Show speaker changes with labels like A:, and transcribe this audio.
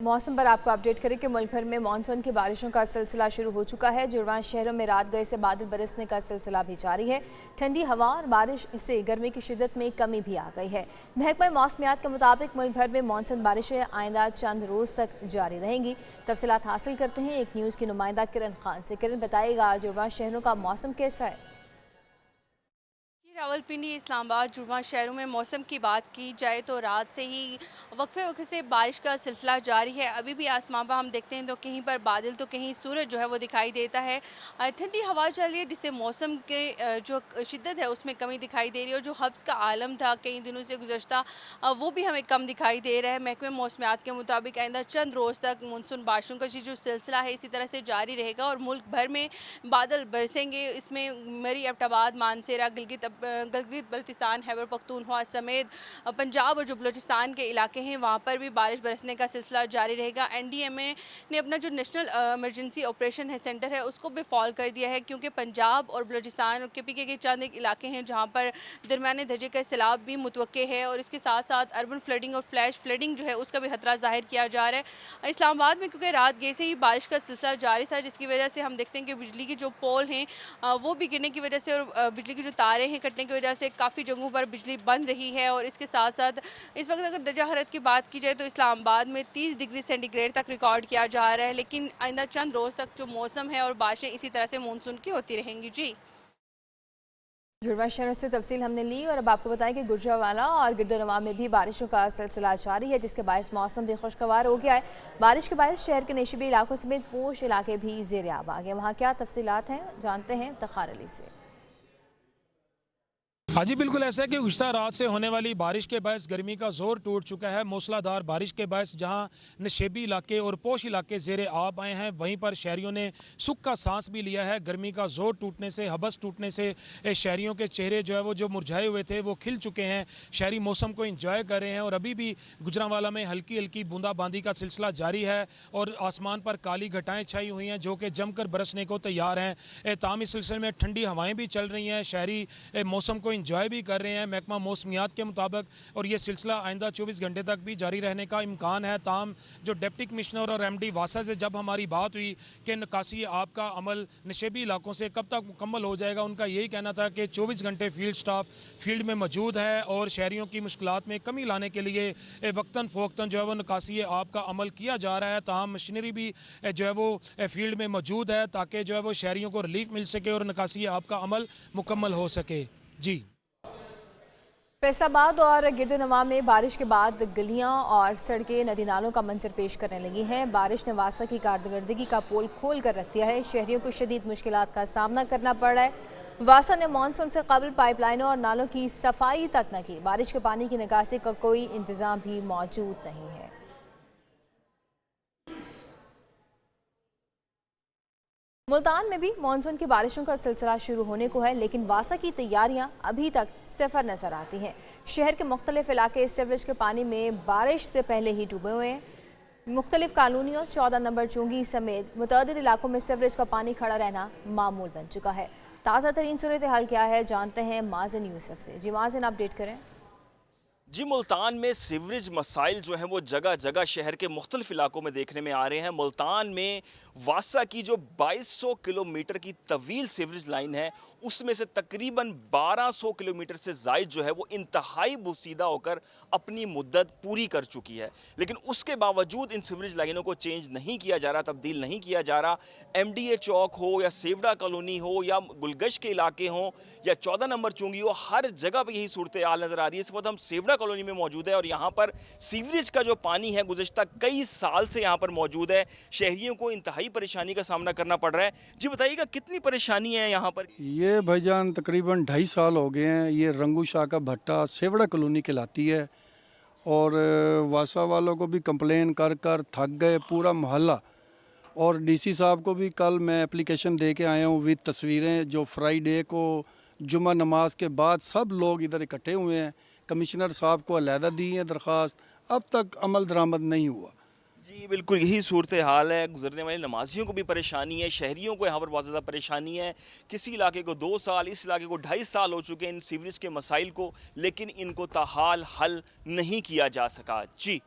A: मौसम पर आपको अपडेट करें कि मुल्क भर में मानसून की बारिशों का सिलसिला शुरू हो चुका है। जुड़वां शहरों में रात गए से बादल बरसने का सिलसिला भी जारी है। ठंडी हवा और बारिश से गर्मी की शिद्दत में कमी भी आ गई है। महकमा मौसमियात के मुताबिक मुल्क भर में मानसून बारिशें आइंदा चंद रोज तक जारी रहेंगी। तफसीलात हासिल करते हैं एक न्यूज़ की नुमाइंदा किरण खान से। किरण बताएगा जुड़वां शहरों का मौसम कैसा है।
B: रावलपिंडी, इस्लामाबाद, जुड़वां शहरों में मौसम की बात की जाए तो रात से ही वक्फे से बारिश का सिलसिला जारी है। अभी भी आसमान पर हम देखते हैं तो कहीं पर बादल तो कहीं सूरज जो है वो दिखाई देता है। ठंडी हवा चल रही है जिससे मौसम के जो शिद्दत है उसमें कमी दिखाई दे रही है और जो हब्स का आलम था कई दिनों से गुज़श्ता वो भी हमें कम दिखाई दे रहा है। महकमे मौसमियात के मुताबिक आइंदा चंद रोज़ तक मानसून बारिशों का जो सिलसिला है इसी तरह से जारी रहेगा और मुल्क भर में बादल बरसेंगे। इसमें मरी, एबटाबाद, मानसेरा, गिलगित बल्तिस्तान, खैबर पख्तूनख्वा समेत पंजाब और जो बलूचिस्तान के इलाके हैं वहाँ पर भी बारिश बरसने का सिलसिला जारी रहेगा। NDMA ने अपना जो नेशनल इमरजेंसी ऑपरेशन है सेंटर है उसको भी फॉल कर दिया है क्योंकि पंजाब और बलूचिस्तान और KPK के चंद एक इलाके हैं जहाँ पर दरमियाने दर्जे का सैलाब भी मुतवक्के है और इसके साथ साथ अर्बन फ्लडिंग और फ्लैश फ्लडिंग जो है उसका भी खतरा जाहिर किया जा रहा है। इस्लामाबाद में क्योंकि रात गए से ही बारिश का सिलसिला जारी था जिसकी वजह से हम देखते हैं कि बिजली की जो पोल हैं वो भी गिरने की वजह से और बिजली की जो तारें हैं कटने की वजह से काफ़ी जगहों पर बिजली बंद रही है। और इसके साथ साथ इस वक्त अगर दर्जा हरारत की बात की जाए तो इस्लामाबाद में 30 डिग्री सेंटीग्रेड तक रिकॉर्ड किया जा रहा है। लेकिन आइंदा चंद रोज़ तक जो मौसम है और बारिशें इसी तरह से मानसून की होती रहेंगी। जी,
A: जुड़वा शहरों से तफसील हमने ली और अब आपको बताएं कि गुजरांवाला और गिरदोनवा में भी बारिशों का सिलसिला जारी है जिसके बायस मौसम भी खुशगवार हो गया है। बारिश के बायस शहर के नशीबी इलाकों समेत पोश इलाके भी ज़ेर आब आ गए। वहाँ क्या तफसीलात हैं जानते हैं तखार अली से।
C: हाँ जी, बिल्कुल ऐसा है कि गुज़श्ता रात से होने वाली बारिश के बायस गर्मी का जोर टूट चुका है। मूसलाधार बारिश के बायस जहाँ नशेबी इलाके और पोश इलाके ज़ेरे आब आए हैं वहीं पर शहरियों ने सुख का सांस भी लिया है। गर्मी का जोर टूटने से, हबस टूटने से शहरियों के चेहरे जो है वो जो मुरझाए हुए थे वो खिल चुके हैं। शहरी मौसम को इंजॉय कर रहे हैं और अभी भी गुजरांवाला में हल्की हल्की बूंदाबांदी का सिलसिला जारी है और आसमान पर काली घटाएँ छाई हुई हैं जो कि जमकर बरसने को तैयार हैं। ताम इस सिलसिले में ठंडी हवाएँ भी चल रही हैं। शहरी मौसम को इंजॉय भी कर रहे हैं महकमा मौसमियात के मुताबिक और ये सिलसिला आइंदा 24 घंटे तक भी जारी रहने का इम्कान है। ताम जो डिप्टी कमिश्नर और MD वासा से जब हमारी बात हुई कि निकासी आब का अमल नशेबी इलाकों से कब तक मुकम्मल हो जाएगा, उनका यही कहना था कि 24 घंटे फील्ड स्टाफ फील्ड में मौजूद है और शहरियों की मुश्किलात में कमी लाने के लिए वक्तन फ़ोक्तन जो है वो निकासी आब का अमल किया जा रहा है। ताम मशीनरी भी जो है वो फील्ड में मौजूद है ताकि जो है वो शहरियों को रिलीफ मिल सके और निकासी आब का अमल मुकम्मल हो सके। जी,
A: फैसलाबाद और गिरदोनवा में बारिश के बाद गलियां और सड़कें नदी नालों का मंजर पेश करने लगी हैं। बारिश ने वासा की कारकर्दगी का पोल खोल कर रख दिया है। शहरियों को शदीद मुश्किलात का सामना करना पड़ रहा है। वासा ने मानसून से कबल पाइपलाइनों और नालों की सफाई तक न की। बारिश के पानी की निकासी का कोई इंतजाम भी मौजूद नहीं है। मुल्तान में भी मानसून की बारिशों का सिलसिला शुरू होने को है लेकिन वासा की तैयारियां अभी तक सिफर नजर आती हैं। शहर के मुख्तलिफ इलाके सीवरेज के पानी में बारिश से पहले ही डूबे हुए हैं। मुख्तलिफ कॉलोनियों 14 नंबर चुंगी समेत मुतअद्दिद इलाकों में सीवरेज का पानी खड़ा रहना मामूल बन चुका है। ताज़ा तरीन सूरत हाल क्या है जानते हैं माजिन यूसुफ से। जी माजिन, अपडेट करें।
D: जी, मुल्तान में सीवरेज मसाइल जो हैं वो जगह जगह शहर के मुख्तलिफ इलाकों में देखने में आ रहे हैं। मुल्तान में वासा की जो 2200 किलोमीटर की तवील सीवरेज लाइन है उसमें से तकरीबन 1200 किलोमीटर से ज़ायद जो है वो इंतहाई बोसीदा होकर अपनी मुद्दत पूरी कर चुकी है। लेकिन उसके बावजूद इन सीवरेज लाइनों को चेंज नहीं किया जा रहा, तब्दील नहीं किया जा रहा। MDA चौक हो या सेवड़ा कॉलोनी हो या गुलगश के इलाके हों या 14 नंबर चुंगी हो, हर जगह पर यही सूरत हाल नज़र आ रही है। इस वक्त हम सेवड़ा कॉलोनी में मौजूद है और यहाँ पर सीवरेज का जो पानी है गुज़श्ता कई साल से यहाँ पर मौजूद है। शहरियों को इंतहाई परेशानी का सामना करना पड़ रहा है। जी बताइएगा कितनी परेशानी है यहाँ पर?
E: ये भाईजान तकरीबन 2.5 साल हो गए हैं। ये रंगू शाह का भट्टा सेवड़ा कॉलोनी कहलाती है और वासा वालों को भी कंप्लेन कर कर थक गए पूरा मोहल्ला। और DC साहब को भी कल मैं एप्लीकेशन दे के आया हूँ विद तस्वीरें, जो फ्राइडे को जुमा नमाज के बाद सब लोग इधर इकट्ठे हुए हैं। कमिश्नर साहब को अलहदा दी है दरख्वास्त, अब तक अमल दरामद नहीं हुआ।
D: जी बिल्कुल यही सूरत हाल है। गुजरने वाले नमाजियों को भी परेशानी है, शहरियों को यहाँ पर बहुत ज़्यादा परेशानी है। किसी इलाके को 2 साल, इस इलाके को 2.5 साल हो चुके हैं इन सीवरेज के मसाइल को, लेकिन इनको ताहाल हल नहीं किया जा सका। जी।